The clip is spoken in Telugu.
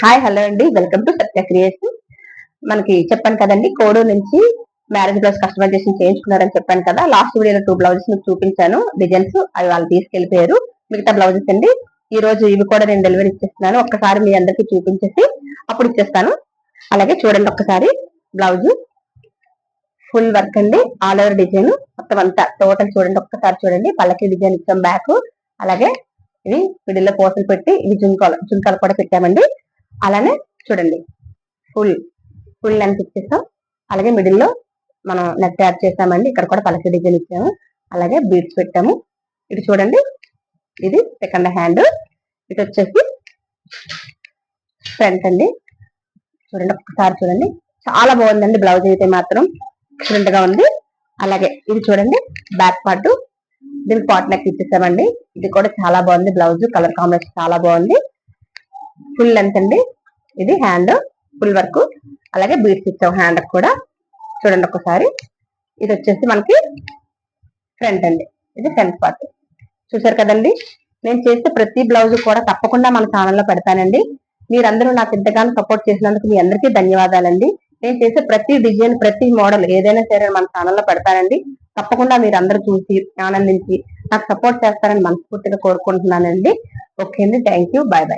హాయ్ హలో అండి, వెల్కమ్ టు సత్య క్రియేషన్. మనకి చెప్పాను కదండి, కోడూరు నుంచి మ్యారేజ్ బ్లౌజ్ కస్టమైజేషన్ చేయించుకున్నారని చెప్పాను కదా. లాస్ట్ వీడియోలో 2 బ్లౌజెస్ మీకు చూపించాను డిజైన్స్, అవి వాళ్ళు తీసుకెళ్లిపోయారు. మిగతా బ్లౌజెస్ అండి ఈ రోజు ఇవి కూడా నేను డెలివరీ ఇచ్చేస్తున్నాను. ఒక్కసారి మీ అందరికి చూపించేసి అప్పుడు ఇచ్చేస్తాను. అలాగే చూడండి ఒక్కసారి బ్లౌజ్ ఫుల్ వర్క్ అండి, ఆల్ ఓవర్ డిజైన్ మొత్తం అంతా టోటల్ చూడండి. ఒక్కసారి చూడండి, పల్లకి డిజైన్ ఇచ్చాం బ్యాక్. అలాగే ఇది మిడిల్లో పూసలు పెట్టి ఇవి జుంకాలు కూడా పెట్టామండి. అలానే చూడండి ఫుల్ లెంత్ ఇచ్చేసాం. అలాగే మిడిల్ లో మనం నెట్ యాడ్ చేసామండి. ఇక్కడ కూడా పలక డిజైన్ ఇచ్చాము. అలాగే బీడ్స్ పెట్టాము. ఇటు చూడండి, ఇది సెకండ్ హ్యాండ్. ఇటు వచ్చేసి ఫ్రంట్ అండి. చూడండి ఒక్కసారి చూడండి, చాలా బాగుందండి బ్లౌజ్ అయితే మాత్రం డిఫరెంట్ గా ఉంది. అలాగే ఇది చూడండి బ్యాక్ పార్ట్, దీనికి పాట్ నెక్ ఇచ్చేసామండి. ఇది కూడా చాలా బాగుంది బ్లౌజ్, కలర్ కాంబినేషన్ చాలా బాగుంది. ఫుల్ లెంత్ అండి. ఇది హ్యాండ్ ఫుల్ వర్క్, అలాగే బీడ్స్ ఇచ్చాం హ్యాండ్ కూడా. చూడండి ఒకసారి, ఇది వచ్చేసి మనకి ఫ్రంట్ అండి. ఇది ఫ్రంట్ పార్ట్. చూసారు కదండి, నేను చేసే ప్రతి బ్లౌజ్ కూడా తప్పకుండా మన ఛానల్లో పెడతానండి. మీరందరూ నాకు ఇంతగానో సపోర్ట్ చేసినందుకు మీ అందరికీ ధన్యవాదాలండి. నేను చేసే ప్రతి డిజైన్, ప్రతి మోడల్ ఏదైనా సరే మన ఛానల్లో పెడతానండి. తప్పకుండా మీరు అందరూ చూసి ఆనందించి నాకు సపోర్ట్ చేస్తారని మనస్ఫూర్తిగా కోరుకుంటున్నానండి. ఓకే అండి, థ్యాంక్ యూ, బాయ్ బాయ్.